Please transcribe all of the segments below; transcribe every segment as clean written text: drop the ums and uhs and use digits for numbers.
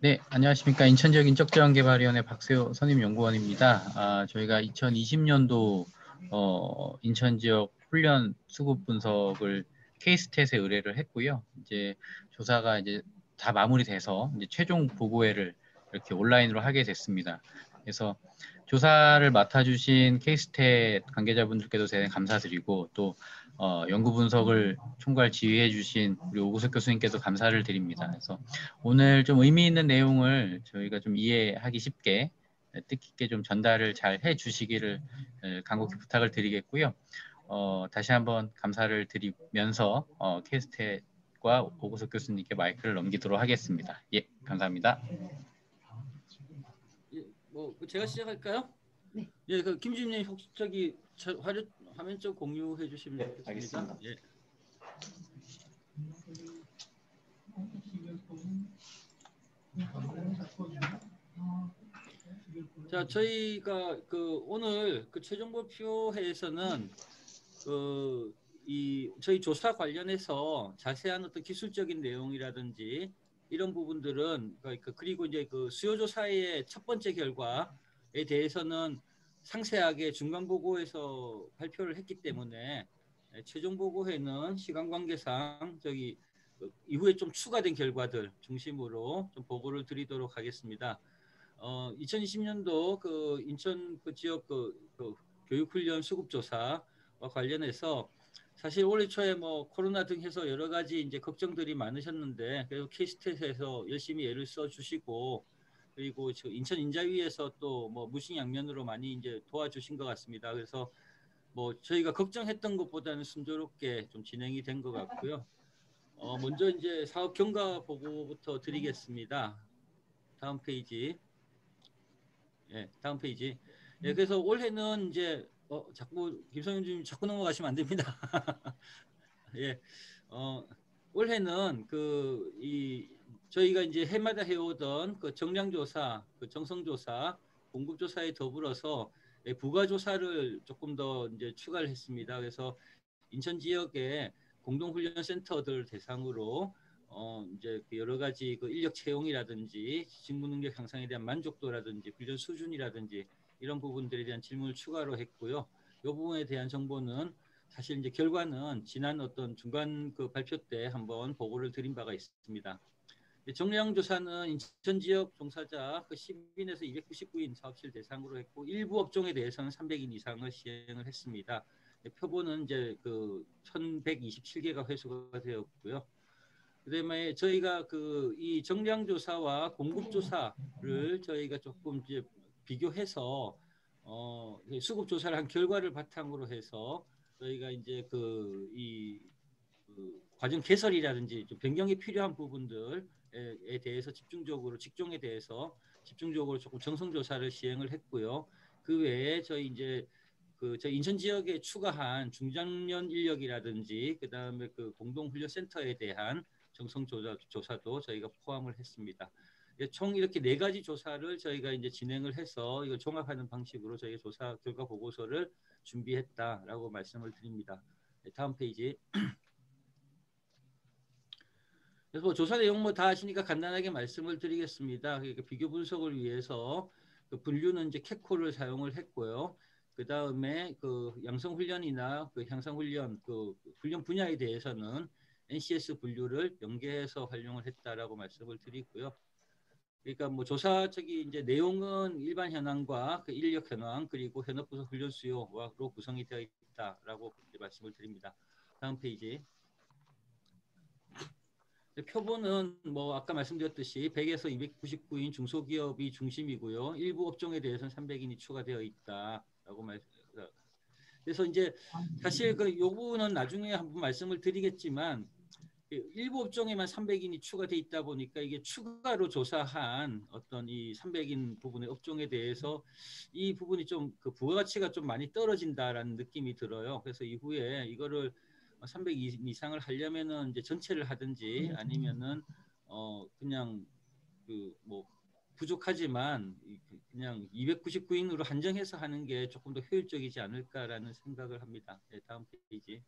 네, 안녕하십니까. 인천 지역 인적자원개발위원회 박세호 선임연구원입니다. 저희가 2020년도 인천 지역 훈련 수급 분석을 케이스탯에 의뢰를 했고요. 이제 조사가 이제 다 마무리돼서 이제 최종 보고회를 이렇게 온라인으로 하게 됐습니다. 그래서 조사를 맡아주신 케이스탯 관계자분들께도 대단히 감사드리고 또 연구 분석을 총괄 지휘해 주신 우리 오구석 교수님께도 감사를 드립니다. 그래서 오늘 좀 의미 있는 내용을 저희가 좀 이해하기 쉽게 뜻깊게 좀 전달을 잘 해주시기를 간곡히 부탁을 드리겠고요. 다시 한번 감사를 드리면서 케이스텍과 오구석 교수님께 마이크를 넘기도록 하겠습니다. 예, 감사합니다. 예, 뭐 제가 시작할까요? 네. 예, 그 김주임님 혹시 저기 화면 좀 공유해 주시면 좋겠습니다. 알겠습니다. 예. 자, 저희가 오늘 최종 발표회에서는 저희 조사 관련해서 자세한 어떤 기술적인 내용이라든지 이런 부분들은 그리고 이제 수요 조사의 첫 번째 결과에 대해서는 상세하게 중간 보고에서 발표를 했기 때문에 최종 보고회는 시간 관계상 이후에 좀 추가된 결과들 중심으로 좀 보고를 드리도록 하겠습니다. 2020년도 인천 지역 교육훈련 수급조사와 관련해서 사실 올해 초에 뭐 코로나 등 해서 여러 가지 이제 걱정들이 많으셨는데 그래도 케이스탯에서 열심히 애를 써주시고 그리고 인천 인자위에서 또 뭐 무신양면으로 많이 이제 도와주신 것 같습니다. 그래서 뭐 저희가 걱정했던 것보다는 순조롭게 좀 진행이 된 것 같고요. 먼저 이제 사업 경과 보고부터 드리겠습니다. 다음 페이지. 예, 다음 페이지. 예, 그래서 올해는 이제 자꾸 김성윤 주님 자꾸 넘어가시면 안 됩니다. 예, 올해는 저희가 이제 해마다 해오던 정량조사, 정성조사, 공급조사에 더불어서 부가조사를 조금 더 이제 추가를 했습니다. 그래서 인천 지역의 공동훈련센터들 대상으로 이제 여러 가지 인력 채용이라든지 직무 능력 향상에 대한 만족도라든지 훈련 수준이라든지 이런 부분들에 대한 질문을 추가로 했고요. 이 부분에 대한 정보는 사실 이제 결과는 지난 어떤 중간 발표 때 한번 보고를 드린 바가 있습니다. 정량조사는 인천 지역 종사자 10인에서 299인 사업실 대상으로 했고 일부 업종에 대해서는 300인 이상을 시행을 했습니다. 표본은 이제 1127개가 회수가 되었고요. 그다음에 저희가 이 정량조사와 공급조사를 저희가 조금 이제 비교해서 수급조사를 한 결과를 바탕으로 해서 저희가 이제 과정 개설이라든지 좀 변경이 필요한 부분들에 대해서 직종에 대해서 집중적으로 조금 정성조사를 시행을 했고요. 그 외에 저희 인천 지역에 추가한 중장년 인력이라든지 그다음에 공동훈련센터에 대한 정성조사도 저희가 포함을 했습니다. 총 이렇게 4가지 조사를 저희가 이제 진행을 해서 이걸 종합하는 방식으로 저희가 조사 결과 보고서를 준비했다라고 말씀을 드립니다. 다음 페이지. 그래서 뭐 조사 내용 뭐 다 아시니까 간단하게 말씀을 드리겠습니다. 그러니까 비교 분석을 위해서 분류는 이제 캐코를 사용을 했고요. 그 다음에 양성 훈련이나 향상 훈련 훈련 분야에 대해서는 NCS 분류를 연계해서 활용을 했다라고 말씀을 드리고요. 그러니까 뭐 조사 이제 내용은 일반 현황과 인력 현황 그리고 현업 부서 훈련 수요로 구성이 되어 있다라고 말씀을 드립니다. 다음 페이지. 표본은 뭐 아까 말씀드렸듯이 100에서 299인 중소기업이 중심이고요. 일부 업종에 대해서는 300인이 추가되어 있다라고 그래서 이제 사실 요 부분은 나중에 한번 말씀을 드리겠지만 일부 업종에만 300인이 추가돼 있다 보니까 이게 추가로 조사한 어떤 이 300인 부분의 업종에 대해서 이 부분이 좀 부가가치가 좀 많이 떨어진다라는 느낌이 들어요. 그래서 이후에 이거를 300 이상을 하려면은 이제 전체를 하든지 아니면은 그냥 뭐 부족하지만 그냥 299인으로 한정해서 하는 게 조금 더 효율적이지 않을까라는 생각을 합니다. 네, 다음 페이지.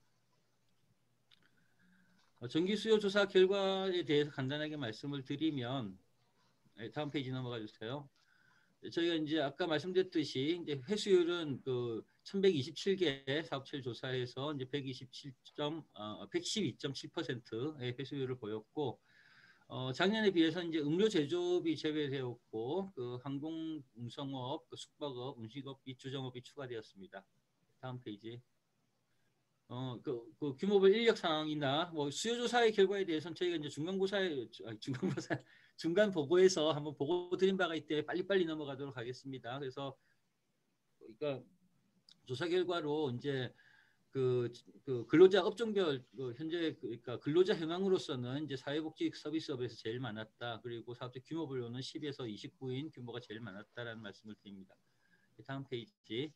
정기 수요 조사 결과에 대해서 간단하게 말씀을 드리면 다음 페이지 넘어가 주세요. 저희가 이제 아까 말씀드렸듯이 이제 회수율은 그 1127개 사업체를 조사해서 이제 112.7%의 회수율을 보였고, 작년에 비해서 이제 음료 제조업이 제외되었고, 그 항공 운송업, 그 숙박업, 음식업, 및주정업이 추가되었습니다. 다음 페이지. 그 규모별 인력 상황이나 뭐 수요 조사의 결과에 대해서는 저희가 이제 중간 보고에서 한번 보고 드린 바가 있대 빨리빨리 넘어가도록 하겠습니다. 그래서 그러니까 조사 결과로 이제 그 근로자 업종별 현재 그러니까 근로자 현황으로서는 이제 사회복지 서비스업에서 제일 많았다. 그리고 사업체 규모별로는 10에서 29인 규모가 제일 많았다라는 말씀을 드립니다. 다음 페이지.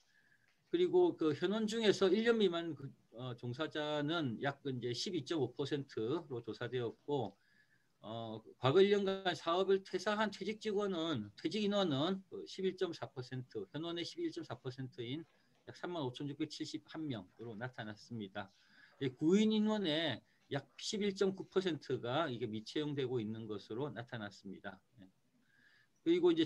그리고 그 현원 중에서 1년 미만 종사자는 약 이제 12.5%로 조사되었고, 과거 1년간 사업을 퇴사한 퇴직 인원은 11.4%, 현원의 11.4%인 약 35,671명으로 나타났습니다. 구인 인원의 약 11.9%가 이게 미채용되고 있는 것으로 나타났습니다. 그리고 이제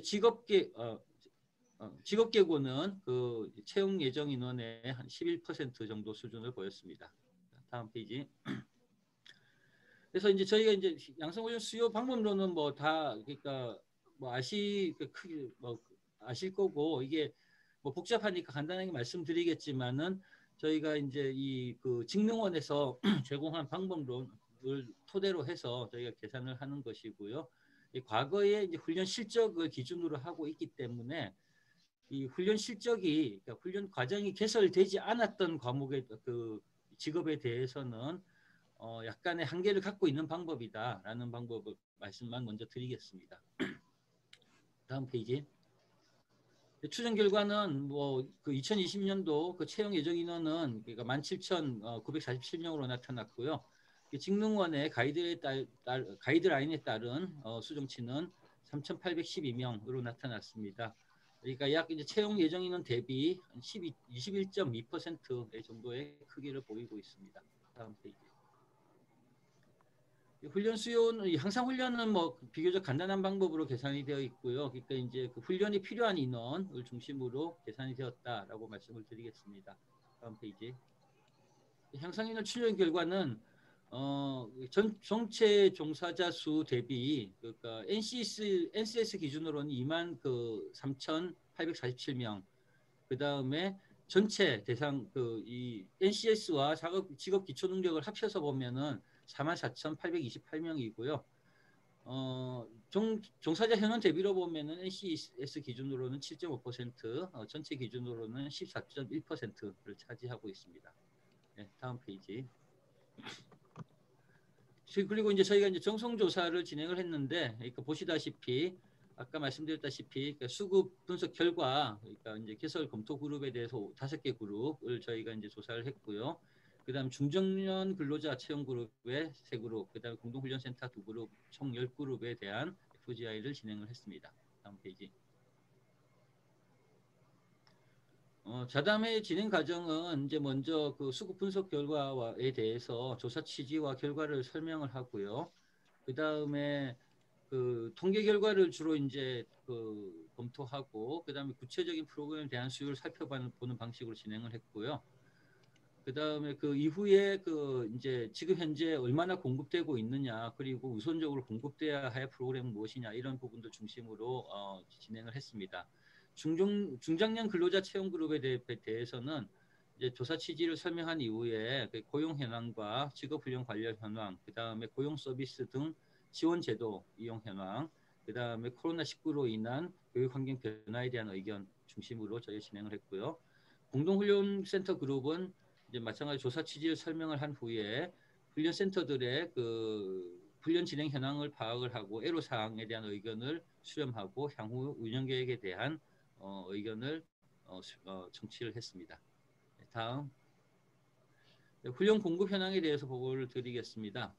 직업계고는 그 채용 예정 인원의 한 11% 정도 수준을 보였습니다. 다음 페이지. 그래서 이제 저희가 이제 양성훈련 수요 방법론은 뭐 다 그러니까 뭐 아실 거고, 이게 뭐 복잡하니까 간단하게 말씀드리겠지만은, 저희가 이제 이 그 직능원에서 제공한 방법론을 토대로 해서 저희가 계산을 하는 것이고요. 과거에 이제 훈련 실적을 기준으로 하고 있기 때문에 이 훈련 실적이, 그러니까 훈련 과정이 개설되지 않았던 과목의 그 직업에 대해서는 약간의 한계를 갖고 있는 방법이다라는 방법을 말씀만 먼저 드리겠습니다. 다음 페이지. 추정 결과는 뭐 그 2020년도 그 채용 예정 인원은 그러니까 17,947명으로 나타났고요. 직능원의 가이드라인에 따른 수정치는 3,812명으로 나타났습니다. 그러니까 약 이제 채용 예정 인원 대비 21.2%의 정도의 크기를 보이고 있습니다. 다음 페이지. 훈련 수요는 항상 훈련은 뭐 비교적 간단한 방법으로 계산이 되어 있고요. 그러니까 이제 그 훈련이 필요한 인원을 중심으로 계산이 되었다라고 말씀을 드리겠습니다. 다음 페이지. 향상 인원 출연 결과는 전체 종사자 수 대비 그러니까 NCS 기준으로는 23,847명. 그 다음에 전체 대상 이 NCS와 직업 기초 능력을 합쳐서 보면은 44,828명이고요. 종사자 현원 대비로 보면은 NCS 기준으로는 7.5%, 전체 기준으로는 14.1%를 차지하고 있습니다. 네, 다음 페이지. 그리고 이제 저희가 이제 정성 조사를 진행을 했는데, 그러니까 보시다시피 아까 말씀드렸다시피 그러니까 수급 분석 결과, 그러니까 이제 개설 검토 그룹에 대해서 5개 그룹을 저희가 이제 조사를 했고요. 그다음 중정년 근로자 채용 그룹에 3그룹, 그다음 공동훈련센터 2그룹, 총 10그룹에 대한 FGI를 진행을 했습니다. 다음 페이지. 자담회 진행 과정은 이제 먼저 그 수급 분석 결과에 대해서 조사 취지와 결과를 설명을 하고요. 그 다음에 그 통계 결과를 주로 이제 그 검토하고, 그 다음에 구체적인 프로그램에 대한 수요를 살펴보는 방식으로 진행을 했고요. 그 다음에 그 이후에 그 이제 지금 현재 얼마나 공급되고 있느냐, 그리고 우선적으로 공급돼야 할 프로그램은 무엇이냐, 이런 부분들 중심으로 진행을 했습니다. 중장년 근로자 채용 그룹에 대해서는 이제 조사 취지를 설명한 이후에 그 고용 현황과 직업 훈련 관련 현황, 그 다음에 고용 서비스 등 지원 제도 이용 현황, 그 다음에 코로나19로 인한 교육 환경 변화에 대한 의견 중심으로 저희 진행을 했고요. 공동훈련센터 그룹은 이제 마찬가지 조사 취지를 설명을 한 후에 훈련센터들의 그 훈련 진행 현황을 파악을 하고 애로 사항에 대한 의견을 수렴하고 향후 운영 계획에 대한 의견을 청취를 했습니다. 다음 훈련 공급 현황에 대해서 보고를 드리겠습니다.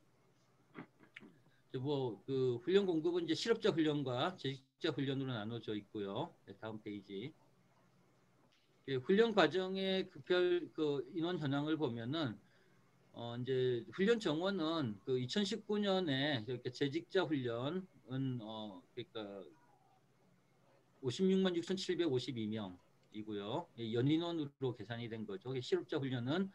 뭐 그 훈련 공급은 이제 실업자 훈련과 재직자 훈련으로 나눠져 있고요. 다음 페이지. 훈련 과정의 그 인원 현황을 보면은 이제 훈련 정원은 그 2019년에 이렇게 재직자 훈련 그러니까 56만 6,752명이고요. 연인원으로 계산이 된 거죠. 실업자 훈련은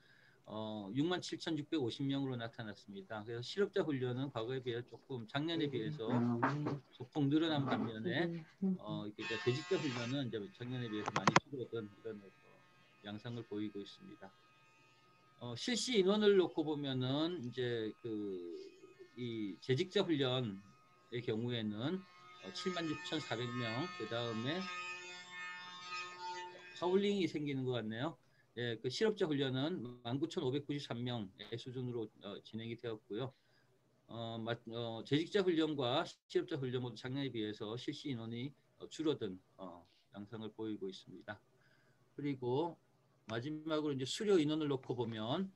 6만 7,650명으로 나타났습니다. 그래서 실업자 훈련은 과거에 비해 조금 작년에 비해서 소폭 늘어난 반면에 그러니까 재직자 훈련은 이제 작년에 비해서 많이 줄어든 이런 양상을 보이고 있습니다. 실시 인원을 놓고 보면은 이제 이 재직자 훈련의 경우에는 76,400명, 그 다음에 하울링이 생기는 것 같네요. 예, 그 실업자 훈련은 19,593명의 수준으로 진행이 되었고요. 재직자 훈련과 실업자 훈련 모두 작년에 비해서 실시 인원이 줄어든 양상을 보이고 있습니다. 그리고 마지막으로 이제 수료 인원을 놓고 보면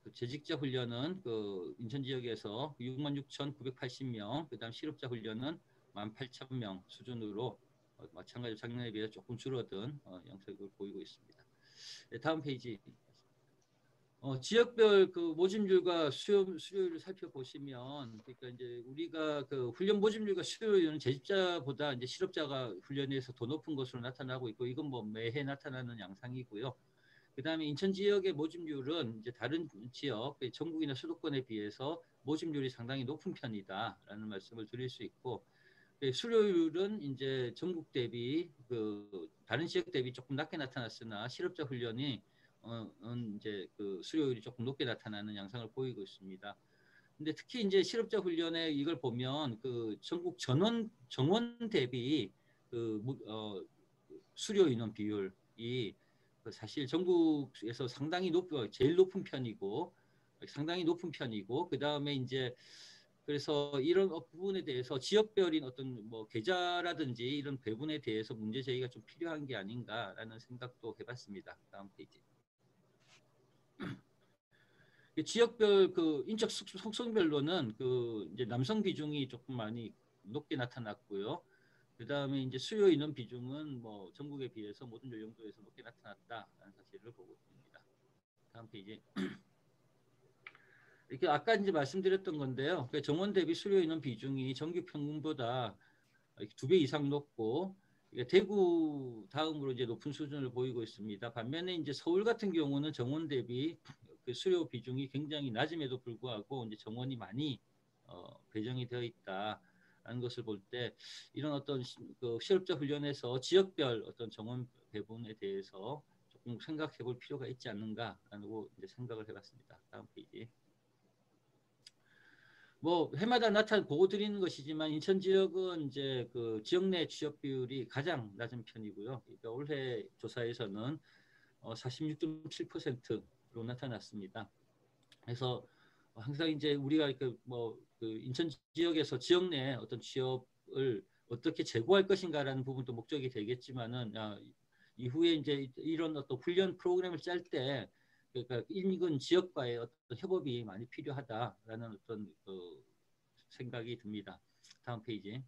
그 재직자 훈련은 그 인천 지역에서 66,980명, 그다음 실업자 훈련은 18,000명 수준으로 마찬가지로 작년에 비해 조금 줄어든 양상을 보이고 있습니다. 네, 다음 페이지. 지역별 그 모집률과 수료율을 살펴보시면, 그러니까 이제 우리가 그 훈련 모집률과 수료율은 재직자보다 이제 실업자가 훈련에서 더 높은 것으로 나타나고 있고, 이건 뭐 매해 나타나는 양상이고요. 그다음에 인천 지역의 모집률은 이제 다른 지역, 전국이나 수도권에 비해서 모집률이 상당히 높은 편이다라는 말씀을 드릴 수 있고, 수료율은 이제 전국 대비 그 다른 지역 대비 조금 낮게 나타났으나 실업자 훈련이 이제 그 수료율이 조금 높게 나타나는 양상을 보이고 있습니다. 근데 특히 이제 실업자 훈련에 이걸 보면 그 전국 정원 대비 그 수료 인원 비율이 사실 전국에서 제일 높은 편이고 상당히 높은 편이고 그 다음에 이제 그래서 이런 부분에 대해서 지역별인 어떤 뭐 계좌라든지 이런 배분에 대해서 문제 제기가 좀 필요한 게 아닌가라는 생각도 해봤습니다. 다음 페이지. 지역별 그 인적 속성별로는 그 이제 남성 비중이 조금 많이 높게 나타났고요. 그 다음에 이제 수요 인원 비중은 뭐 전국에 비해서 모든 연령도에서 높게 나타났다라는 사실을 보고 있습니다. 다음 페이지. 이렇게 아까 이제 말씀드렸던 건데요. 정원 대비 수요 인원 비중이 전국 평균보다 2배 이상 높고 대구 다음으로 이제 높은 수준을 보이고 있습니다. 반면에 이제 서울 같은 경우는 정원 대비 그 수요 비중이 굉장히 낮음에도 불구하고 이제 정원이 많이 배정이 되어 있다라는 것을 볼 때 이런 어떤 그 실업자 훈련에서 지역별 어떤 정원 배분에 대해서 조금 생각해 볼 필요가 있지 않는가라고 이제 생각을 해봤습니다. 다음 페이지. 뭐 해마다 보고 드리는 것이지만 인천 지역은 이제 그 지역 내 취업 비율이 가장 낮은 편이고요. 그러니까 올해 조사에서는 46.7%로 나타났습니다. 그래서 항상 이제 우리가 그 인천 지역에서 지역 내 어떤 취업을 어떻게 제고할 것인가라는 부분도 목적이 되겠지만은 이후에 이제 이런 어떤 훈련 프로그램을 짤 때 그러니까 인근 지역과의 어떤 협업이 많이 필요하다라는 어떤 생각이 듭니다. 다음 페이지.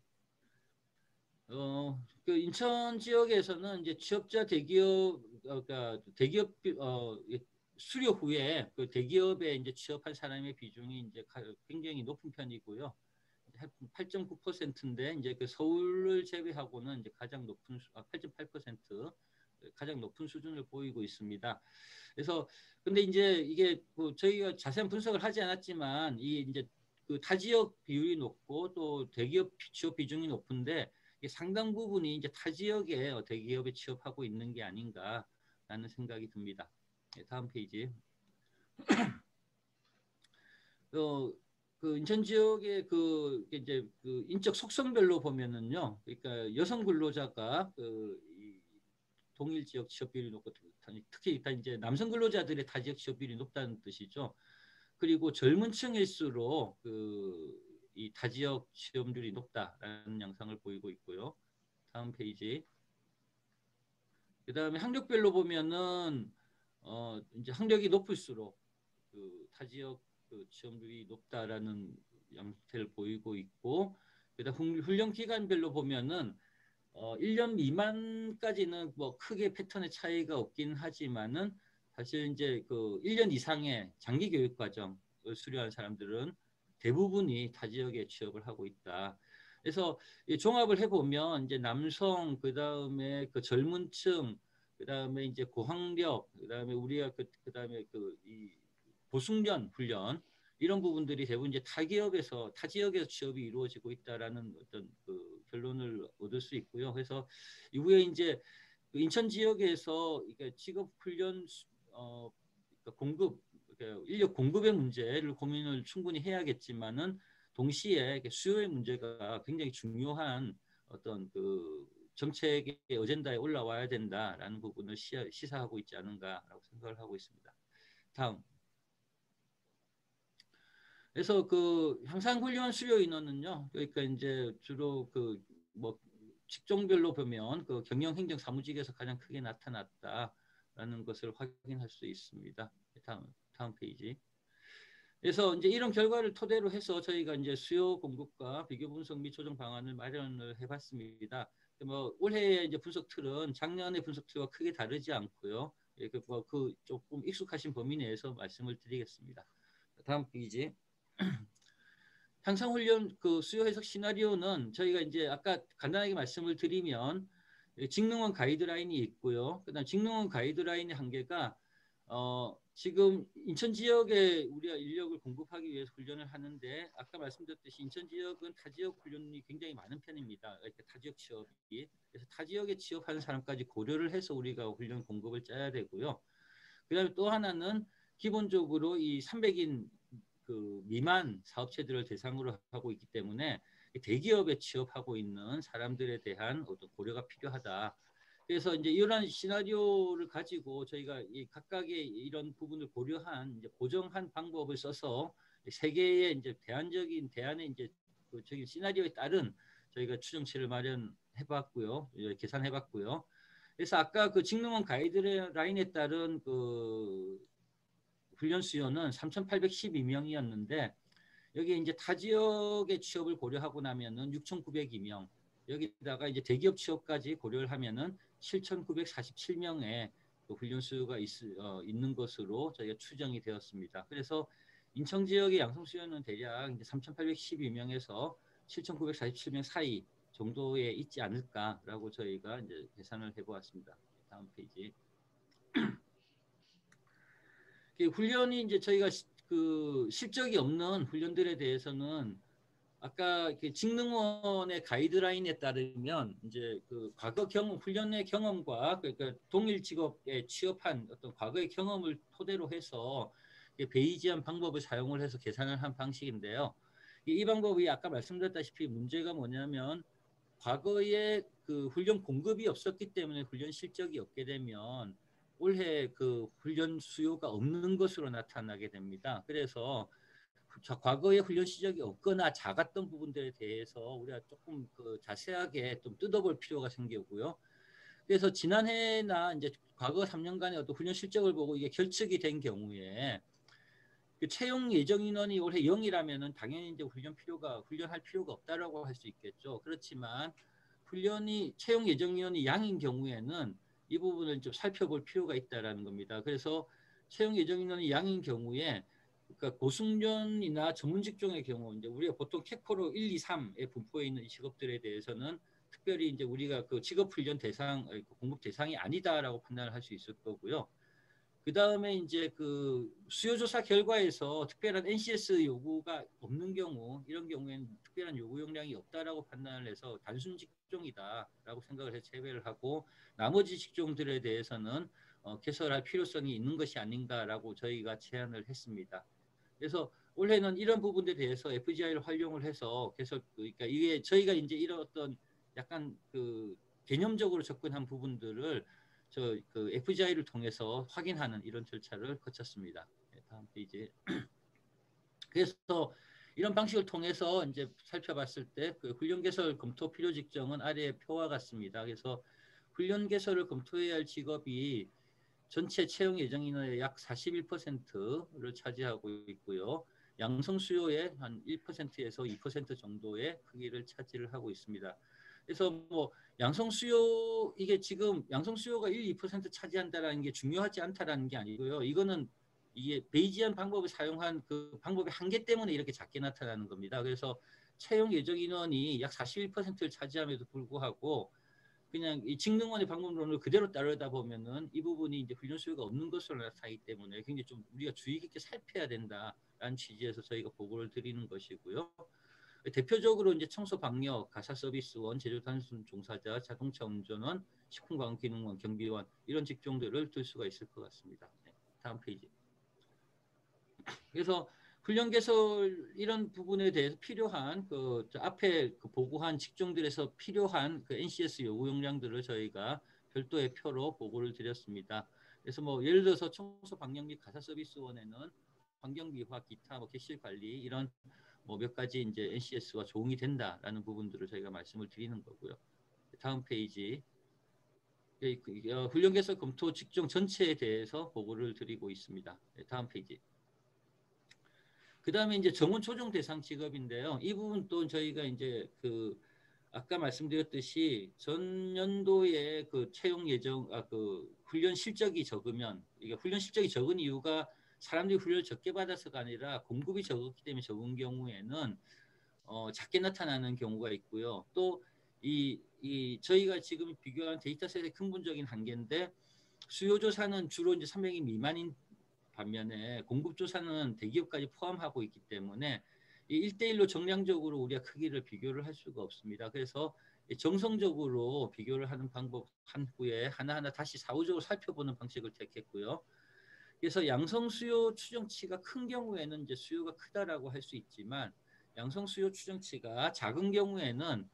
그 인천 지역에서는 이제 취업자 대기업 그러니까 대기업 수료 후에 그 대기업에 이제 취업한 사람의 비중이 이제 굉장히 높은 편이고요. 8.9%인데 이제 그 서울을 제외하고는 이제 가장 높은 8.8% 가장 높은 수준을 보이고 있습니다. 그래서 근데 이제 이게 뭐 저희가 자세한 분석을 하지 않았지만 이 이제 그 타지역 비율이 높고 또 대기업 취업 비중이 높은데 상당 부분이 이제 타지역에 대기업에 취업하고 있는 게 아닌가라는 생각이 듭니다. 네, 다음 페이지. 그 인천 지역의 그 이제 그 인적 속성별로 보면은요, 그러니까 여성 근로자가 이 동일 지역 취업 비율이 높고 특히 이제 남성 근로자들의 타 지역 취업 비율이 높다는 뜻이죠. 그리고 젊은 층일수록 이 타 지역 취업률이 높다라는 양상을 보이고 있고요. 다음 페이지. 그 다음에 학력별로 보면은 이제 학력이 높을수록 그 타 지역 취업률이 높다라는 양태를 보이고 있고, 그다음 훈련 기간별로 보면은 1년 미만까지는 뭐 크게 패턴의 차이가 없긴 하지만은 사실 이제 그 1년 이상의 장기 교육 과정을 수료한 사람들은 대부분이 타 지역에 취업을 하고 있다. 그래서 종합을 해보면 이제 남성, 그 다음에 그 젊은층, 그 다음에 이제 고학력, 그 다음에 우리가 그 다음에 이 보숙련 훈련 이런 부분들이 대부분 이제 타 기업에서 타 지역에서 취업이 이루어지고 있다라는 어떤 그 결론을 얻을 수 있고요. 그래서 이후에 이제 그 인천 지역에서 이게 직업 훈련 그러니까 공급 그러니까 인력 공급의 문제를 고민을 충분히 해야겠지만은 동시에 수요의 문제가 굉장히 중요한 어떤 그 정책의 어젠다에 올라와야 된다라는 부분을 시사하고 있지 않은가라고 생각을 하고 있습니다. 다음. 그래서 그 향상훈련 수요 인원은요. 그러니까 이제 주로 그 뭐 직종별로 보면 그 경영행정사무직에서 가장 크게 나타났다라는 것을 확인할 수 있습니다. 다음 페이지. 그래서 이제 이런 결과를 토대로 해서 저희가 이제 수요 공급과 비교 분석 및 조정 방안을 마련을 해봤습니다. 뭐 올해의 이제 분석 틀은 작년의 분석 틀과 크게 다르지 않고요. 예, 그 조금 익숙하신 범위 내에서 말씀을 드리겠습니다. 다음 페이지. 향상훈련 그 수요 해석 시나리오는 저희가 이제 아까 간단하게 말씀을 드리면 직능원 가이드라인이 있고요. 그다음 직능원 가이드라인의 한계가 지금 인천 지역에 우리가 인력을 공급하기 위해서 훈련을 하는데 아까 말씀드렸듯이 인천 지역은 타 지역 훈련이 굉장히 많은 편입니다. 그러니까 타 지역 취업이 그래서 타 지역에 취업하는 사람까지 고려를 해서 우리가 훈련 공급을 짜야 되고요. 그다음에 또 하나는 기본적으로 이 300인 그 미만 사업체들을 대상으로 하고 있기 때문에 대기업에 취업하고 있는 사람들에 대한 어떤 고려가 필요하다. 그래서 이제 이런 시나리오를 가지고 저희가 이 각각의 이런 부분을 고려한 이제 고정한 방법을 써서 세계의 이제 대안의 이제 그 저기 시나리오에 따른 저희가 추정치를 마련해봤고요, 계산해봤고요. 그래서 아까 그 직능원 가이드라인에 따른 그 훈련 수요는 3,812명이었는데 여기 이제 타 지역의 취업을 고려하고 나면은 6,902명 여기다가 이제 대기업 취업까지 고려를 하면은 7,947명의 그 훈련 수요가 있는 것으로 저희가 추정이 되었습니다. 그래서 인천 지역의 양성 수요는 대략 이제 3,812명에서 7,947명 사이 정도에 있지 않을까라고 저희가 이제 계산을 해보았습니다. 다음 페이지. 훈련이 이제 저희가 그 실적이 없는 훈련들에 대해서는 아까 직능원의 가이드라인에 따르면 이제 그 과거 경험 훈련의 경험과 그러니까 동일 직업에 취업한 어떤 과거의 경험을 토대로 해서 베이지한 방법을 사용을 해서 계산을 한 방식인데요. 이 방법이 아까 말씀드렸다시피 문제가 뭐냐면 과거에 그 훈련 공급이 없었기 때문에 훈련 실적이 없게 되면 올해 그 훈련 수요가 없는 것으로 나타나게 됩니다. 그래서 과거에 훈련 실적이 없거나 작았던 부분들에 대해서 우리가 조금 그 자세하게 좀 뜯어볼 필요가 생기고요. 그래서 지난해나 이제 과거 3년간의 어떤 훈련 실적을 보고 이게 결측이 된 경우에 그 채용 예정 인원이 올해 0이라면은 당연히 이제 훈련할 필요가 없다라고 할 수 있겠죠. 그렇지만 채용 예정 인원이 양인 경우에는 이 부분을 좀 살펴볼 필요가 있다라는 겁니다. 그래서 채용 예정 인원이 양인 경우에 그러니까 고숙련이나 전문 직종의 경우 이제 우리가 보통 캐코로 1, 2, 3에 분포해 있는 이 직업들에 대해서는 특별히 이제 우리가 그 직업 훈련 공급 대상이 아니다라고 판단을 할 수 있을 거고요. 그 다음에 이제 그 수요조사 결과에서 특별한 NCS 요구가 없는 경우, 이런 경우에는 특별한 요구 용량이 없다라고 판단을 해서 단순 직종이다라고 생각을 해서 제외를 하고 나머지 직종들에 대해서는 개설할 필요성이 있는 것이 아닌가라고 저희가 제안을 했습니다. 그래서 올해는 이런 부분에 대해서 FGI를 활용을 해서 그러니까 이게 저희가 이제 이런 어떤 약간 그 개념적으로 접근한 부분들을 그 FGI를 통해서 확인하는 이런 절차를 거쳤습니다. 네, 다음 페이지. 그래서 이런 방식을 통해서 이제 살펴봤을 때 그 훈련 개설 검토 필요 직정은 아래의 표와 같습니다. 그래서 훈련 개설을 검토해야 할 직업이 전체 채용 예정 인원의 약 41%를 차지하고 있고요. 양성 수요의 한 1%에서 2% 정도의 크기를 차지를 하고 있습니다. 그래서 뭐 양성 수요 이게 지금 양성 수요가 1, 2% 차지한다라는 게 중요하지 않다라는 게 아니고요. 이거는 이게 베이지안 방법을 사용한 그 방법의 한계 때문에 이렇게 작게 나타나는 겁니다. 그래서 채용 예정 인원이 약 41%를 차지함에도 불구하고 그냥 이 직능원의 방법론을 그대로 따르다 보면은 이 부분이 이제 훈련 수요가 없는 것으로 나타나기 때문에 굉장히 좀 우리가 주의 깊게 살펴야 된다라는 취지에서 저희가 보고를 드리는 것이고요. 대표적으로 이제 청소 방역, 가사 서비스원, 제조 단순 종사자, 자동차 운전원, 식품관기능원, 경비원 이런 직종들을 들 수가 있을 것 같습니다. 네, 다음 페이지. 그래서 훈련 개설 이런 부분에 대해서 필요한 그 앞에 그 보고한 직종들에서 필요한 그 NCS 요구 용량들을 저희가 별도의 표로 보고를 드렸습니다. 그래서 뭐 예를 들어서 청소 방역 및 가사 서비스원에는 환경미화, 기타, 뭐 객실 관리 이런 뭐 몇 가지 이제 NCS와 조응이 된다라는 부분들을 저희가 말씀을 드리는 거고요. 다음 페이지. 훈련 개설 검토 직종 전체에 대해서 보고를 드리고 있습니다. 다음 페이지. 그 다음에 이제 정원 초정 대상 직업인데요. 이 부분 또 저희가 이제 그 아까 말씀드렸듯이 전년도에 그 채용 예정, 그 훈련 실적이 적으면 이게 훈련 실적이 적은 이유가 사람들이 훈련을 적게 받아서가 아니라 공급이 적었기 때문에 적은 경우에는 작게 나타나는 경우가 있고요. 또 이 저희가 지금 비교한 데이터셋의 근본적인 한계인데 수요 조사는 주로 이제 300인 미만인 반면에 공급 조사는 대기업까지 포함하고 있기 때문에 이 1대1로 정량적으로 우리가 크기를 비교를 할 수가 없습니다. 그래서 정성적으로 비교를 하는 방법 한 후에 하나하나 다시 사후적으로 살펴보는 방식을 택했고요. 그래서 양성 수요 추정치가 큰 경우에는 이제 수요가 크다라고 할 수 있지만 양성 수요 추정치가 작은 경우에는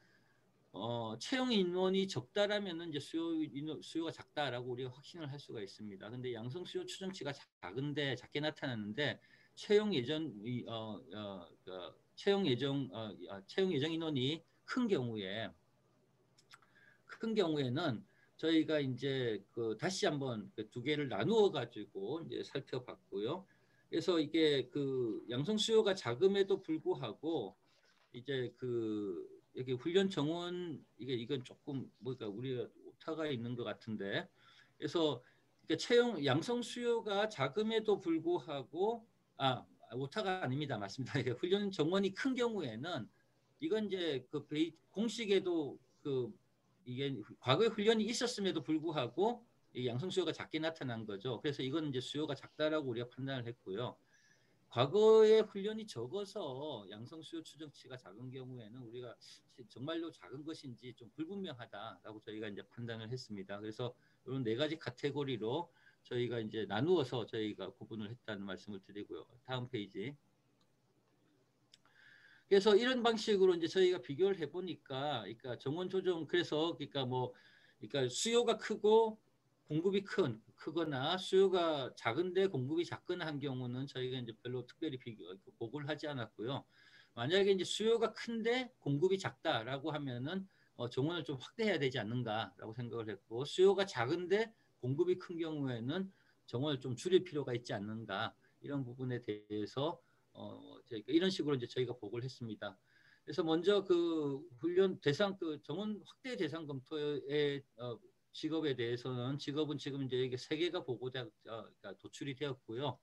채용 인원이 적다라면은 이제 수요가 작다라고 우리가 확신을 할 수가 있습니다. 근데 양성 수요 추정치가 작은데 작게 나타나는데 채용 예정 채용 예정 인원이 큰 경우에는 저희가 이제 그 다시 한번 그 두 개를 나누어 가지고 이제 살펴봤고요. 그래서 이게 그 양성 수요가 작음에도 불구하고 이제 그 여기 훈련 정원 이건 조금 뭐가 우리가 오타가 있는 것 같은데 그래서 채용 양성 수요가 작음에도 불구하고 오타가 아닙니다. 맞습니다. 훈련 정원이 큰 경우에는 이건 이제 그 공식에도 그 이게 과거에 훈련이 있었음에도 불구하고 이 양성 수요가 작게 나타난 거죠. 그래서 이건 이제 수요가 작다라고 우리가 판단을 했고요. 과거에 훈련이 적어서 양성 수요 추정치가 작은 경우에는 우리가 정말로 작은 것인지 좀 불분명하다라고 저희가 이제 판단을 했습니다. 그래서 이런 네 가지 카테고리로 저희가 이제 나누어서 저희가 구분을 했다는 말씀을 드리고요. 다음 페이지. 그래서 이런 방식으로 이제 저희가 비교를 해보니까, 그러니까 정원 조정 그러니까 수요가 크고 공급이 크거나 수요가 작은데 공급이 작거나 한 경우는 저희가 이제 별로 특별히 보고를 하지 않았고요. 만약에 이제 수요가 큰데 공급이 작다라고 하면은 정원을 좀 확대해야 되지 않는가라고 생각을 했고, 수요가 작은데 공급이 큰 경우에는 정원을 좀 줄일 필요가 있지 않는가 이런 부분에 대해서 이런 식으로 이제 저희가 보고를 했습니다. 그래서 먼저 그 훈련 대상 그 정원 확대 대상 검토의 직업에 대해서는 직업은 지금 이제 이게 세 개가 그러니까 도출이 되었고요.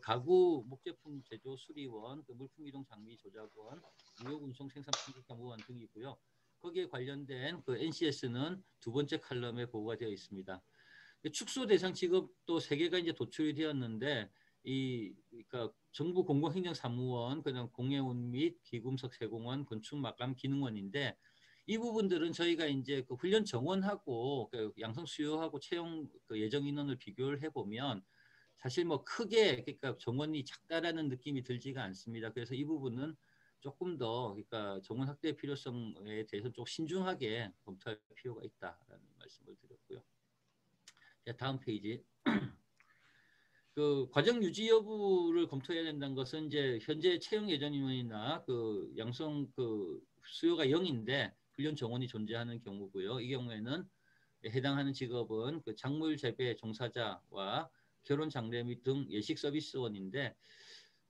가구, 목제품 제조 수리원, 그 물품 이동 장비 조작원, 무역 운송 생산 판촉 사무원 등이고요. 거기에 관련된 그 NCS는 두 번째 칼럼에 보고가 되어 있습니다. 축소 대상 직업도 세 개가 이제 도출이 되었는데 그러니까 정부 공공행정사무원, 그다음 공예원 및 비금속 세공원, 건축 마감 기능원인데 이 부분들은 저희가 이제 그 훈련 정원하고 그 양성 수요하고 채용 그 예정 인원을 비교를 해보면 사실 뭐 크게 그러니까 정원이 작다라는 느낌이 들지가 않습니다. 그래서 이 부분은 조금 더 그러니까 정원 확대 필요성에 대해서 좀 신중하게 검토할 필요가 있다라는 말씀을 드렸고요. 자, 다음 페이지. 그 과정 유지 여부를 검토해야 된다는 것은 이제 현재 채용 예정 인원이나 그 양성 그 수요가 0인데 훈련 정원이 존재하는 경우고요. 이 경우에는 해당하는 직업은 그 작물 재배 종사자와 결혼 장례 및 등 예식 서비스원인데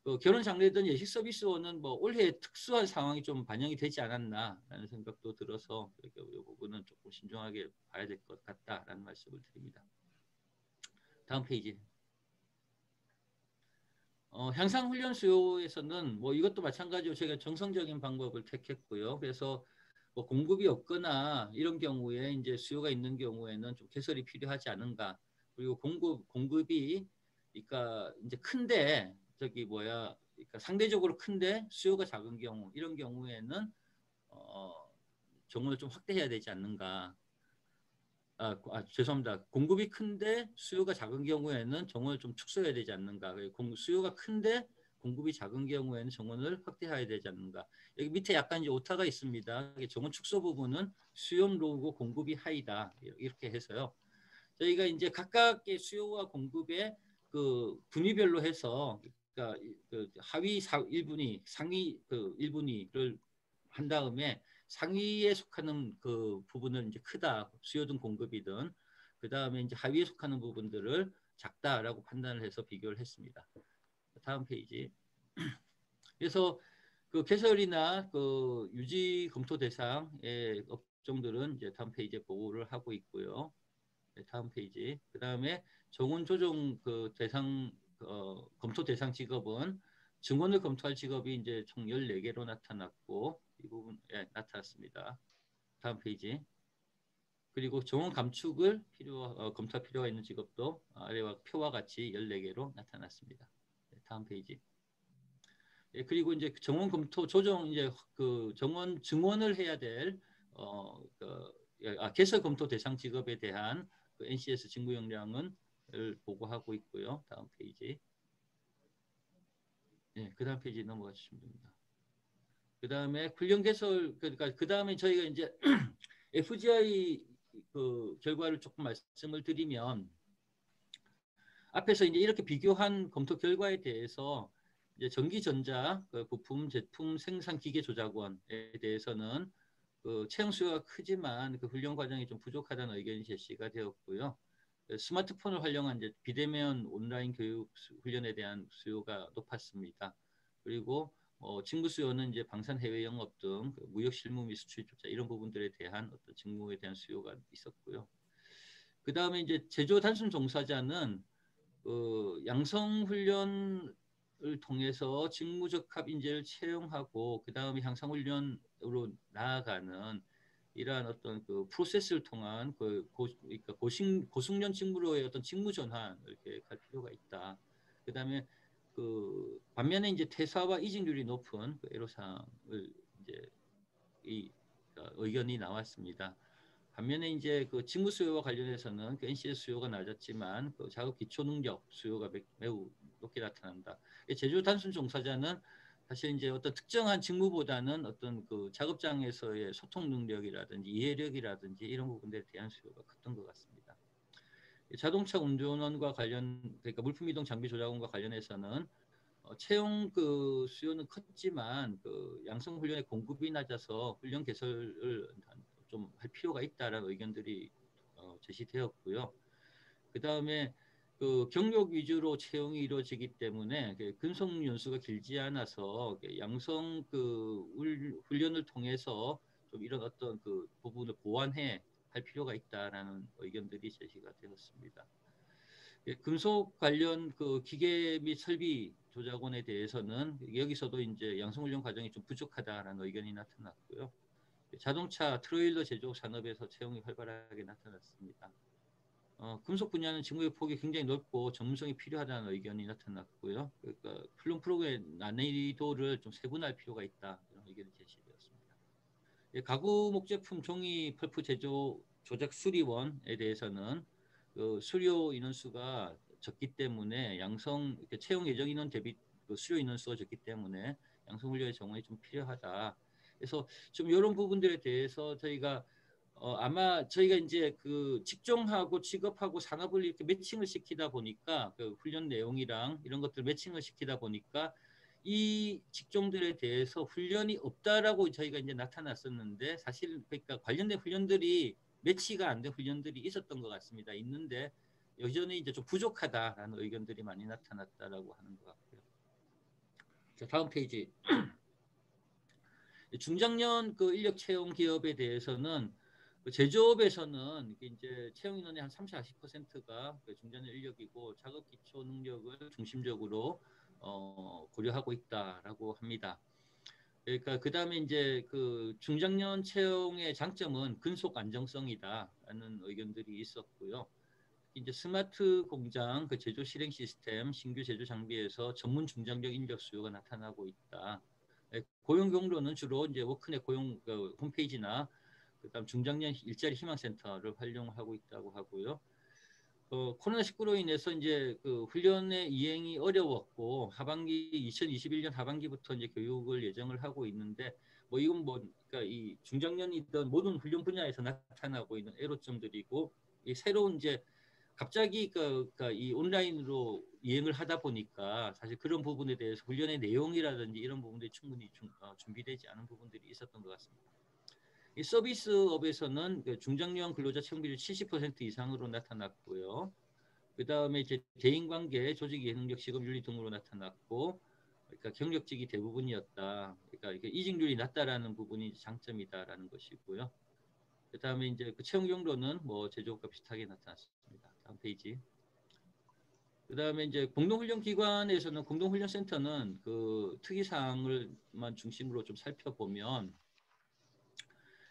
그 결혼 장례 등 예식 서비스원은 뭐 올해 특수한 상황이 좀 반영이 되지 않았나라는 생각도 들어서 이 부분은 조금 신중하게 봐야 될 것 같다라는 말씀을 드립니다. 다음 페이지. 향상 훈련 수요에서는 뭐 이것도 마찬가지로 제가 정성적인 방법을 택했고요. 그래서 뭐 공급이 없거나 이런 경우에 이제 수요가 있는 경우에는 좀 개설이 필요하지 않은가. 그리고 공급이 그러니까 이제 큰데 저기 뭐야 그러니까 상대적으로 큰데 수요가 작은 경우 이런 경우에는 정원을 좀 확대해야 되지 않는가. 죄송합니다. 공급이 큰데 수요가 작은 경우에는 정원을 좀 축소해야 되지 않는가. 수요가 큰데 공급이 작은 경우에는 정원을 확대해야 되지 않는가. 여기 밑에 약간 이제 오타가 있습니다. 정원 축소 부분은 수요는 로우고 공급이 하이다. 이렇게 해서요. 저희가 이제 각각의 수요와 공급의 그 분위별로 해서 그러니까 그 하위 1분위, 상위 그 1분위를 한 다음에 상위에 속하는 그 부분은 이제 크다, 수요든 공급이든 그 다음에 이제 하위에 속하는 부분들을 작다라고 판단을 해서 비교를 했습니다. 다음 페이지. 그래서 그 개설이나 그 유지 검토 대상의 업종들은 이제 다음 페이지에 보고를 하고 있고요. 네, 다음 페이지. 그 다음에 정원 조정 그 대상 검토 대상 직업은 증원을 검토할 직업이 이제 총 14개로 나타났고 이 부분에 나타났습니다. 다음 페이지. 그리고 정원 감축을 검토할 필요가 있는 직업도 아래와 표와 같이 14개로 나타났습니다. 네, 다음 페이지. 예, 그리고 이제 정원 검토 조정 이제 그 정원 증원을 해야 될 개설 검토 대상 직업에 대한 그 NCS 직무 역량은 보고하고 있고요. 다음 페이지. 예, 그 다음 페이지 넘어가 주시면 됩니다. 그 다음에 훈련 개설 그러니까 그 다음에 저희가 이제 FGI 그 결과를 조금 말씀을 드리면 앞에서 이제 이렇게 비교한 검토 결과에 대해서 이제 전기전자 그 부품 제품 생산 기계 조작원에 대해서는 그 채용 수요가 크지만 그 훈련 과정이 좀 부족하다는 의견이 제시가 되었고요. 스마트폰을 활용한 이제 비대면 온라인 교육 훈련에 대한 수요가 높았습니다. 그리고 직무 수요는 이제 방산 해외 영업 등 무역 실무 및 수출 조차 이런 부분들에 대한 어떤 직무에 대한 수요가 있었고요. 그 다음에 이제 제조 단순 종사자는 양성 훈련을 통해서 직무적합 인재를 채용하고 그 다음에 향상 훈련으로 나아가는 이러한 어떤 그 프로세스를 통한 그러니까 고숙련 직무로의 어떤 직무 전환을 계획할 필요가 있다. 그 다음에 그 반면에 이제 퇴사와 이직률이 높은 그 애로사항을 이제 의견이 나왔습니다. 반면에 이제 그 직무 수요와 관련해서는 그 NCS 수요가 낮았지만 그 작업 기초 능력 수요가 매우 높게 나타난다. 제조 단순 종사자는 사실 이제 어떤 특정한 직무보다는 어떤 그 작업장에서의 소통 능력이라든지 이해력이라든지 이런 부분들에 대한 수요가 컸던 것 같습니다. 자동차 운전원과 그러니까 물품 이동 장비 조작원과 관련해서는 채용 그 수요는 컸지만 그 양성 훈련의 공급이 낮아서 훈련 개설을 좀 할 필요가 있다라는 의견들이 제시되었고요. 그 다음에 그 경력 위주로 채용이 이루어지기 때문에 근속 연수가 길지 않아서 양성 그 훈련을 통해서 좀 이런 어떤 그 부분을 보완해 할 필요가 있다라는 의견들이 제시가 되었습니다. 금속 관련 그 기계 및 설비 조작원에 대해서는 여기서도 이제 양성훈련 과정이 좀 부족하다라는 의견이 나타났고요. 자동차 트레일러 제조 산업에서 채용이 활발하게 나타났습니다. 금속 분야는 직무의 폭이 굉장히 넓고 전문성이 필요하다는 의견이 나타났고요. 그러니까 훈련 프로그램의 난이도를 좀 세분화할 필요가 있다 이런 의견이 제시되었습니다. 가구 목제품 종이 펄프 제조 조작 수리원에 대해서는 그 수료 인원수가 적기 때문에 채용 예정 인원 대비 그 수료 인원수가 적기 때문에 양성 훈련의 정원이 좀 필요하다. 그래서 좀 이런 부분들에 대해서 저희가 아마 저희가 이제 그 직종하고 직업하고 산업을 이렇게 매칭을 시키다 보니까 그 훈련 내용이랑 이런 것들 매칭을 시키다 보니까 이 직종들에 대해서 훈련이 없다라고 저희가 이제 나타났었는데 사실 그러니까 관련된 훈련들이 매치가 안 된 훈련들이 있었던 것 같습니다. 있는데 여전히 이제 좀 부족하다라는 의견들이 많이 나타났다라고 하는 것 같고요. 자, 다음 페이지. 중장년 그 인력 채용 기업에 대해서는 그 제조업에서는 이제 채용 인원의 한 30, 40%가 중장년 인력이고 작업 기초 능력을 중심적으로 고려하고 있다라고 합니다. 그러니까 그 다음에 이제 그 중장년 채용의 장점은 근속 안정성이다라는 의견들이 있었고요. 이제 스마트 공장 그 제조 실행 시스템, 신규 제조 장비에서 전문 중장력 인력 수요가 나타나고 있다. 고용 경로는 주로 이제 워크넷 고용 그 홈페이지나 그다음 중장년 일자리 희망센터를 활용하고 있다고 하고요. 코로나19로 인해서 이제 그 훈련의 이행이 어려웠고 하반기 2021년 하반기부터 이제 교육을 예정을 하고 있는데 뭐 이건 뭐 그러니까 이 중장년이든 모든 훈련 분야에서 나타나고 있는 애로점들이고 이 새로운 이제 갑자기 그러니까 이 온라인으로 이행을 하다 보니까 사실 그런 부분에 대해서 훈련의 내용이라든지 이런 부분들이 충분히 준비되지 않은 부분들이 있었던 것 같습니다. 이 서비스업에서는 그 중장년 근로자 채용비율 70% 이상으로 나타났고요. 그 다음에 이제 대인관계, 조직 예능력, 직업윤리 등으로 나타났고, 그러니까 경력직이 대부분이었다. 그러니까 이게 이직률이 낮다라는 부분이 장점이다라는 것이고요. 그 다음에 이제 그 채용 경로는 뭐 제조업과 비슷하게 나타났습니다. 다음 페이지. 그 다음에 이제 공동훈련기관에서는 공동훈련센터는 그 특이사항을만 중심으로 좀 살펴보면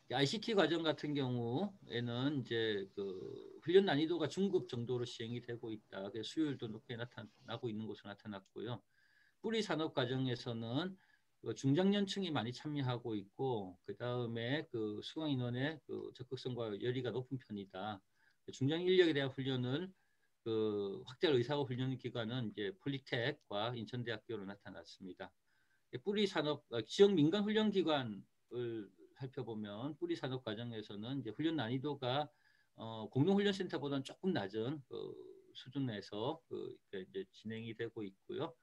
ICT 과정 같은 경우에는 이제 그 훈련 난이도가 중급 정도로 시행이 되고 있다. 그래서 수요율도 높게 나타나고 있는 것으로 나타났고요. 뿌리 산업 과정에서는 그 중장년층이 많이 참여하고 있고 그 다음에 그 수강 인원의 그 적극성과 열의가 높은 편이다. 중장 인력에 대한 훈련을 그 확대할 의사와 훈련 기관은 이제 폴리텍과 인천대학교로 나타났습니다. 뿌리 산업 지역 민간 훈련 기관을 살펴보면 뿌리 산업 과정에서는 이제 훈련 난이도가 공동훈련센터보다는 조금 낮은 그 수준에서 그 이제 진행이 되고 있고요.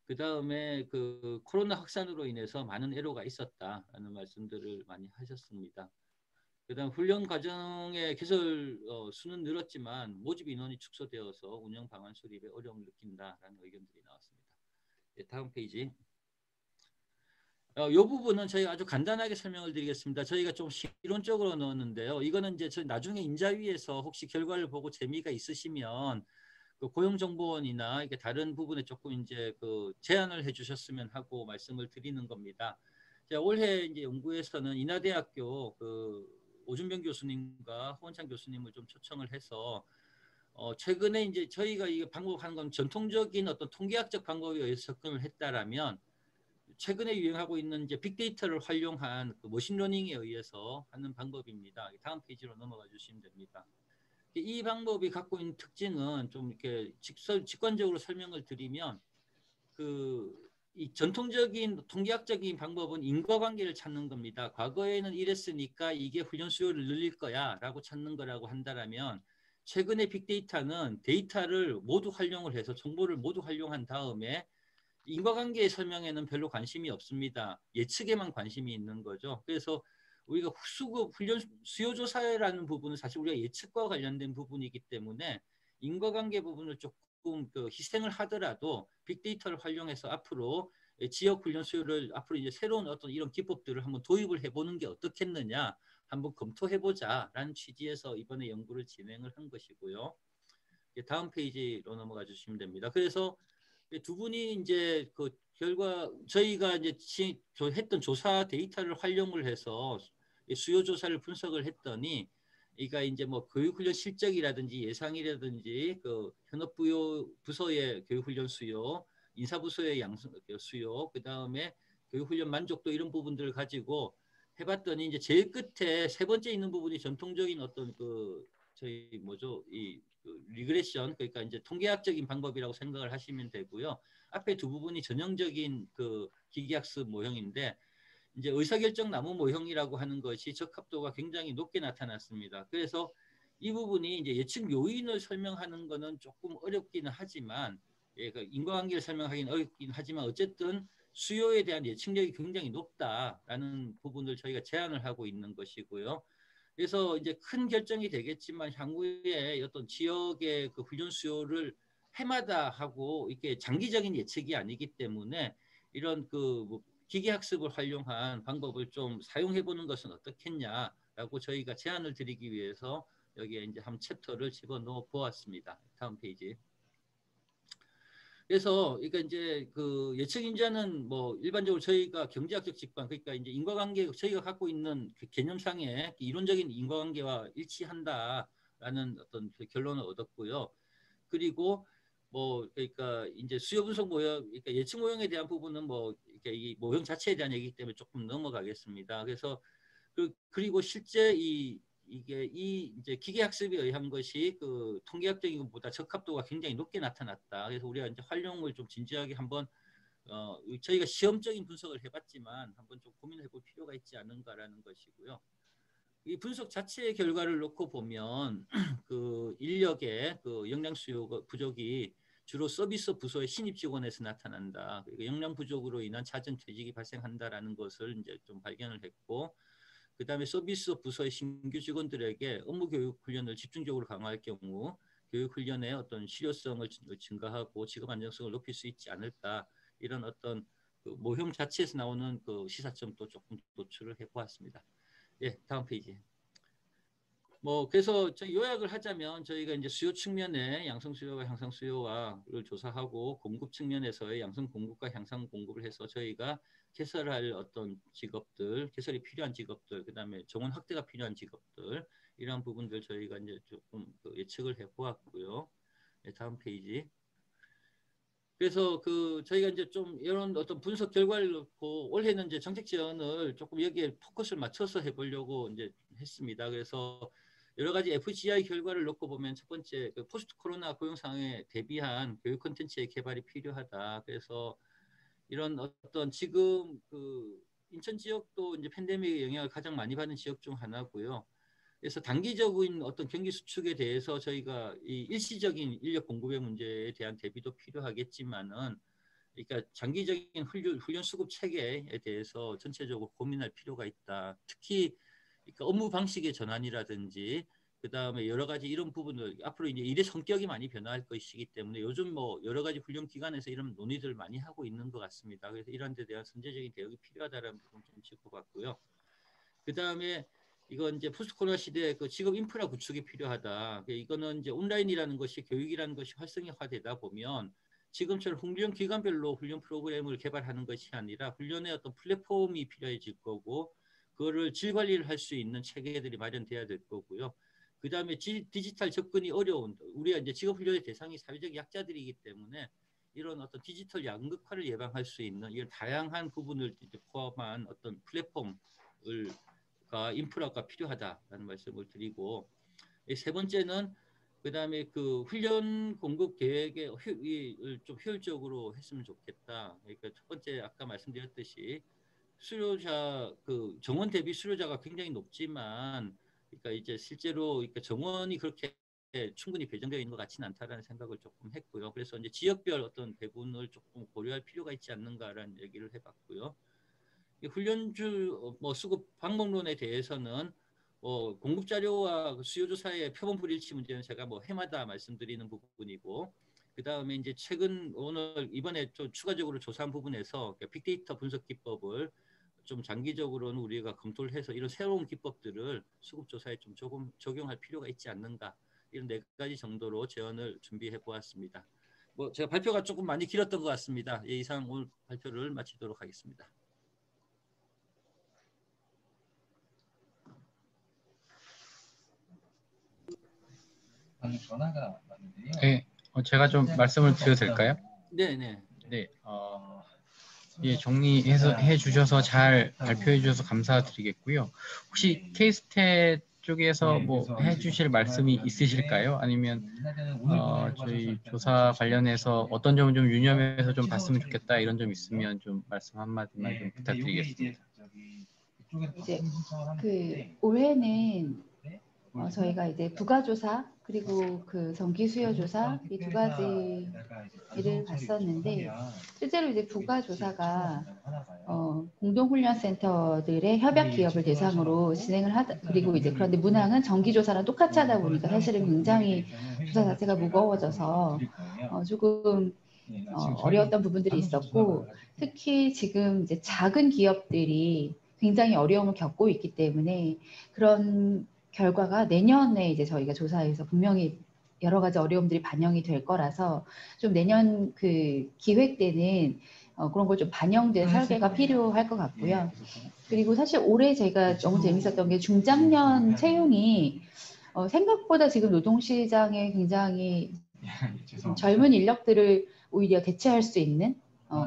그 다음에 그 코로나 확산으로 인해서 많은 애로가 있었다라는 말씀들을 많이 하셨습니다. 그다음 훈련 과정의 개설 수는 늘었지만 모집 인원이 축소되어서 운영 방안 수립에 어려움을 느낀다라는 의견들이 나왔습니다. 네, 다음 페이지. 이 부분은 저희가 아주 간단하게 설명을 드리겠습니다. 저희가 좀 실론적으로 넣었는데요. 이거는 이제 저 나중에 인자위에서 혹시 결과를 보고 재미가 있으시면 그 고용정보원이나 이게 다른 부분에 조금 이제 그 제안을 해주셨으면 하고 말씀을 드리는 겁니다. 제가 올해 이제 연구에서는 인하대학교 그 오준병 교수님과 허원창 교수님을 좀 초청을 해서 최근에 이제 저희가 이 방법하는 건 전통적인 어떤 통계학적 방법에 의해서 접근을 했다라면 최근에 유행하고 있는 이제 빅데이터를 활용한 그 머신러닝에 의해서 하는 방법입니다. 다음 페이지로 넘어가 주시면 됩니다. 이 방법이 갖고 있는 특징은 좀 이렇게 직관적으로 설명을 드리면 이 전통적인 통계학적인 방법은 인과관계를 찾는 겁니다. 과거에는 이랬으니까 이게 훈련 수요를 늘릴 거야라고 찾는 거라고 한다면 최근의 빅데이터는 데이터를 모두 활용을 해서 정보를 모두 활용한 다음에 인과관계 설명에는 별로 관심이 없습니다. 예측에만 관심이 있는 거죠. 그래서 우리가 수급 훈련 수요조사라는 부분은 사실 우리가 예측과 관련된 부분이기 때문에 인과관계 부분을 조금 그 희생을 하더라도 빅데이터를 활용해서 앞으로 지역 훈련 수요를 앞으로 이제 새로운 어떤 이런 기법들을 한번 도입을 해보는 게 어떻겠느냐 한번 검토해보자라는 취지에서 이번에 연구를 진행을 한 것이고요. 다음 페이지로 넘어가 주시면 됩니다. 그래서 두 분이 이제 그 결과 저희가 이제 했던 조사 데이터를 활용을 해서 수요 조사를 분석을 했더니 이가 이제 뭐 교육훈련 실적이라든지 예상이라든지 그 현업 부서의 교육훈련 수요, 인사부서의 수요, 그 다음에 교육훈련 만족도 이런 부분들을 가지고 해봤더니 이제 제일 끝에 세 번째 있는 부분이 전통적인 어떤 그 저희 뭐죠 그 리그레션 그러니까 이제 통계학적인 방법이라고 생각을 하시면 되고요. 앞에 두 부분이 전형적인 그 기계학습 모형인데 이제 의사결정 나무 모형이라고 하는 것이 적합도가 굉장히 높게 나타났습니다. 그래서 이 부분이 이제 예측 요인을 설명하는 것은 조금 어렵기는 하지만 예, 그 인과관계를 설명하기는 어렵긴 하지만 어쨌든 수요에 대한 예측력이 굉장히 높다라는 부분을 저희가 제안을 하고 있는 것이고요. 그래서 이제 큰 결정이 되겠지만 향후에 어떤 지역의 그 훈련 수요를 해마다 하고 이렇게 장기적인 예측이 아니기 때문에 이런 그뭐 기계학습을 활용한 방법을 좀 사용해 보는 것은 어떻겠냐라고 저희가 제안을 드리기 위해서 여기에 이제 한 챕터를 집어넣어 보았습니다. 다음 페이지. 그래서 그러니까 이제 그 예측 인자는 뭐 일반적으로 저희가 경제학적 직관, 그러니까 이제 인과관계, 저희가 갖고 있는 그 개념상의 이론적인 인과관계와 일치한다라는 어떤 그 결론을 얻었고요. 그리고 뭐 그러니까 이제 수요 분석 모형, 그러니까 예측 모형에 대한 부분은 뭐 이렇게 이 모형 자체에 대한 얘기이기 때문에 조금 넘어가겠습니다. 그래서 그리고 실제 이게 이제 기계학습에 의한 것이 그 통계학적인 것보다 적합도가 굉장히 높게 나타났다. 그래서 우리가 이제 활용을 좀 진지하게 한번 저희가 시험적인 분석을 해봤지만 한번 좀 고민해볼 필요가 있지 않은가라는 것이고요. 이 분석 자체의 결과를 놓고 보면 그 인력의 그 역량 수요 부족이 주로 서비스 부서의 신입 직원에서 나타난다. 그리고 역량 부족으로 인한 잦은 퇴직이 발생한다라는 것을 이제 좀 발견을 했고, 그 다음에 서비스 부서의 신규 직원들에게 업무 교육 훈련을 집중적으로 강화할 경우 교육 훈련의 어떤 실효성을 증가하고 직업 안정성을 높일 수 있지 않을까, 이런 어떤 그 모형 자체에서 나오는 그 시사점도 조금 도출을 해보았습니다. 예, 다음 페이지. 뭐 그래서 저희 요약을 하자면 저희가 이제 수요 측면에 양성 수요와 향상 수요와를 조사하고 공급 측면에서의 양성 공급과 향상 공급을 해서 저희가 개설할 어떤 직업들, 개설이 필요한 직업들, 그다음에 정원 확대가 필요한 직업들, 이러한 부분들 저희가 이제 조금 그 예측을 해보았고요. 네, 다음 페이지. 그래서 그 저희가 이제 좀 이런 어떤 분석 결과를 놓고 올해는 이제 정책 지원을 조금 여기에 포커스를 맞춰서 해보려고 이제 했습니다. 그래서 여러 가지 FGI 결과를 놓고 보면 첫 번째 그 포스트 코로나 고용 상황에 대비한 교육 콘텐츠의 개발이 필요하다. 그래서 이런 어떤 지금 그 인천 지역도 이제 팬데믹의 영향을 가장 많이 받는 지역 중 하나고요. 그래서 단기적인 어떤 경기 수축에 대해서 저희가 이 일시적인 인력 공급의 문제에 대한 대비도 필요하겠지만은, 그러니까 장기적인 훈련 수급 체계에 대해서 전체적으로 고민할 필요가 있다. 특히 그러니까 업무 방식의 전환이라든지 그 다음에 여러 가지 이런 부분을 앞으로 이제 일의 성격이 많이 변화할 것이기 때문에 요즘 뭐 여러 가지 훈련 기관에서 이런 논의들을 많이 하고 있는 것 같습니다. 그래서 이런 데 대한 선제적인 대응이 필요하다는 부분 좀 짚어봤고요. 그 다음에 이건 이제 포스트 코로나 시대에 그 직업 인프라 구축이 필요하다. 이거는 이제 온라인이라는 것이, 교육이라는 것이 활성화되다 보면 지금처럼 훈련 기관별로 훈련 프로그램을 개발하는 것이 아니라 훈련의 어떤 플랫폼이 필요해질 거고, 그거를 질 관리를 할 수 있는 체계들이 마련돼야 될 거고요. 그 다음에 디지털 접근이 어려운, 우리가 이제 직업 훈련의 대상이 사회적 약자들이기 때문에 이런 어떤 디지털 양극화를 예방할 수 있는 이런 다양한 부분을 이제 포함한 어떤 플랫폼을 인프라가 필요하다라는 말씀을 드리고, 세 번째는 그 다음에 그 훈련 공급 계획을 좀 효율적으로 했으면 좋겠다. 그러니까 첫 번째 아까 말씀드렸듯이 수료자 그 정원 대비 수료자가 굉장히 높지만, 그러니까 이제 실제로 그러니까 정원이 그렇게 충분히 배정되어 있는 것 같지는 않다라는 생각을 조금 했고요. 그래서 이제 지역별 어떤 배분을 조금 고려할 필요가 있지 않는가라는 얘기를 해봤고요. 훈련주 뭐 수급 방법론에 대해서는 공급 자료와 수요조 사이의 표본 불일치 문제는 제가 뭐 해마다 말씀드리는 부분이고, 그 다음에 이제 최근 오늘 이번에 좀 추가적으로 조사한 부분에서 빅데이터 분석 기법을 좀 장기적으로는 우리가 검토를 해서 이런 새로운 기법들을 수급 조사에 좀 조금 적용할 필요가 있지 않는가, 이런 4가지 정도로 제언을 준비해 보았습니다. 뭐 제가 발표가 조금 많이 길었던 것 같습니다. 예, 이상 오늘 발표를 마치도록 하겠습니다. 전화가 왔는데요. 네, 제가 좀 말씀을 드려도 될까요? 네네. 네, 예, 정리해서 해주셔서 잘 발표해 주셔서 감사드리겠고요. 혹시 케이스텟 쪽에서 뭐 해주실 말씀이 있으실까요? 아니면 저희 조사 관련해서 어떤 점을 좀 유념해서 좀 봤으면 좋겠다 이런 점 있으면 좀 말씀 한마디만 좀 부탁드리겠습니다. 이제 그 올해는 저희가 이제 부가조사 그리고 그 정기 수요조사 이 2가지를 봤었는데, 실제로 이제 부가조사가 공동훈련센터들의 협약 기업을 대상으로 진행을 하다, 그리고 이제 그런데 문항은 정기조사랑 똑같이 하다 보니까 사실은 굉장히 조사 자체가 무거워져서 조금 어려웠던 부분들이 있었고, 특히 지금 이제 작은 기업들이 굉장히 어려움을 겪고 있기 때문에 그런 결과가 내년에 이제 저희가 조사해서 분명히 여러 가지 어려움들이 반영이 될 거라서 좀 내년 그 기획 때는 그런 걸 좀 반영된 설계가 필요할 것 같고요. 그리고 사실 올해 제가 너무 재밌었던 게 중장년 채용이 생각보다 지금 노동시장에 굉장히 젊은 인력들을 오히려 대체할 수 있는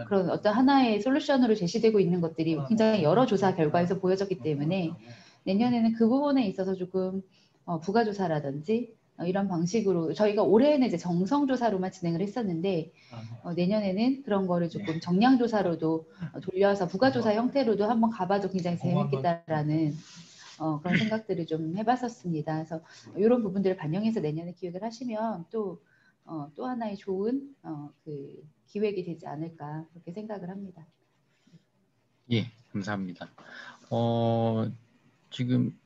그런 어떤 하나의 솔루션으로 제시되고 있는 것들이 굉장히 여러 조사 결과에서 보여졌기 때문에 내년에는 그 부분에 있어서 조금 부가조사라든지 이런 방식으로 저희가 올해는 이제 정성조사로만 진행을 했었는데 내년에는 그런 거를 조금 정량조사로도 돌려서 부가조사 형태로도 한번 가봐도 굉장히 재밌겠다라는 그런 생각들을 좀 해봤었습니다. 그래서 이런 부분들을 반영해서 내년에 기획을 하시면 또 하나의 좋은 그 기획이 되지 않을까 그렇게 생각을 합니다. 예, 감사합니다. 지금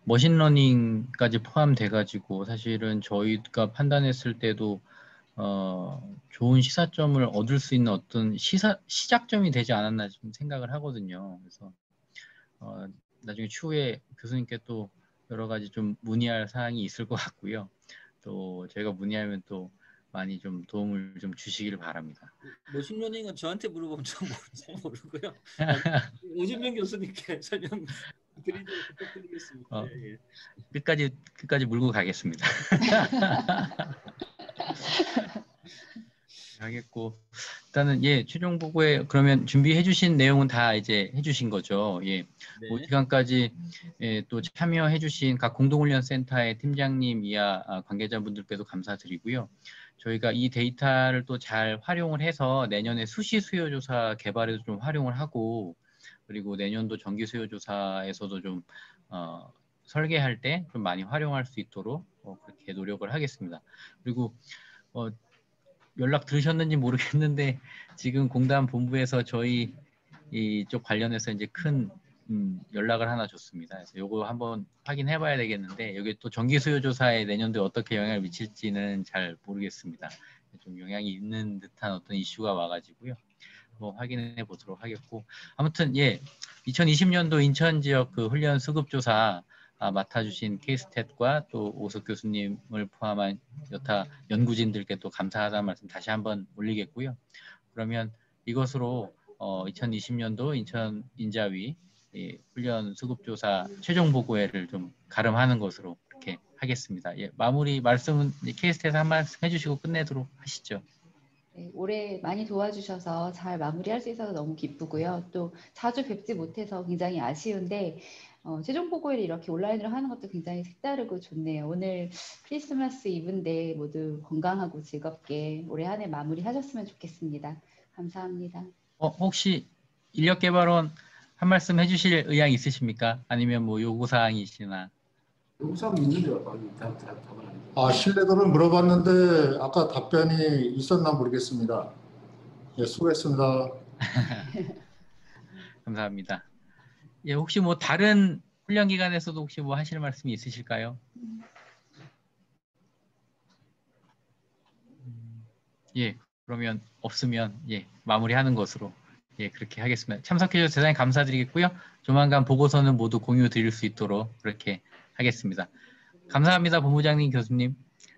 머신러닝까지 포함돼 가지고 사실은 저희가 판단했을 때도 좋은 시사점을 얻을 수 있는 어떤 시작점이 되지 않았나 좀 생각을 하거든요. 그래서 나중에 추후에 교수님께 또 여러 가지 좀 문의할 사항이 있을 것 같고요. 또 저희가 문의하면 또 많이 좀 도움을 좀 주시길 바랍니다. 머신러닝은 저한테 물어보면 좀 모르고요. 오진명 교수님께 설명 드리도록 부탁드리겠습니다. 예. 끝까지 물고 가겠습니다. 하겠고 일단은 예 최종 보고에 그러면 준비해 주신 내용은 다 이제 해주신 거죠. 예. 네. 이 시간까지 또 참여해 주신 각 공동훈련센터의 팀장님 이하 관계자분들께도 감사드리고요. 저희가 이 데이터를 또 잘 활용을 해서 내년에 수시 수요조사 개발에도 좀 활용을 하고 그리고 내년도 정기 수요조사에서도 좀 설계할 때 좀 많이 활용할 수 있도록 그렇게 노력을 하겠습니다. 그리고 연락 들으셨는지 모르겠는데 지금 공단 본부에서 저희 이쪽 관련해서 이제 큰 연락을 하나 줬습니다. 그래서 요거 한번 확인해 봐야 되겠는데 여기 또 정기 수요 조사에 내년도에 어떻게 영향을 미칠지는 잘 모르겠습니다. 좀 영향이 있는 듯한 어떤 이슈가 와가지고요. 뭐 확인해 보도록 하겠고 아무튼 예 2020년도 인천 지역 그 훈련 수급 조사 맡아주신 K스탯과 또 오석 교수님을 포함한 여타 연구진들께 또 감사하다는 말씀 다시 한번 올리겠고요. 그러면 이것으로 2020년도 인천 인자위 훈련 수급조사 최종 보고회를 좀 가름하는 것으로 그렇게 하겠습니다. 예, 마무리 말씀은 K스탯에서 한 말씀 해주시고 끝내도록 하시죠. 네, 올해 많이 도와주셔서 잘 마무리할 수 있어서 너무 기쁘고요. 또 자주 뵙지 못해서 굉장히 아쉬운데 최종 보고회를 이렇게 온라인으로 하는 것도 굉장히 색다르고 좋네요. 오늘 크리스마스 이브인데 모두 건강하고 즐겁게 올해 한 해 마무리하셨으면 좋겠습니다. 감사합니다. 혹시 인력개발원 한 말씀 해주실 의향 있으십니까? 아니면 뭐 요구사항이시나? 요구사항 있는데요. 실례도를 물어봤는데 아까 답변이 있었나 모르겠습니다. 예, 수고했습니다. 감사합니다. 예, 혹시 뭐 다른 훈련 기관에서도 혹시 뭐 하실 말씀이 있으실까요? 예, 그러면 없으면 예, 마무리하는 것으로 예, 그렇게 하겠습니다. 참석해 주셔서 대단히 감사드리겠고요. 조만간 보고서는 모두 공유 드릴 수 있도록 그렇게 하겠습니다. 감사합니다, 본부장님, 교수님.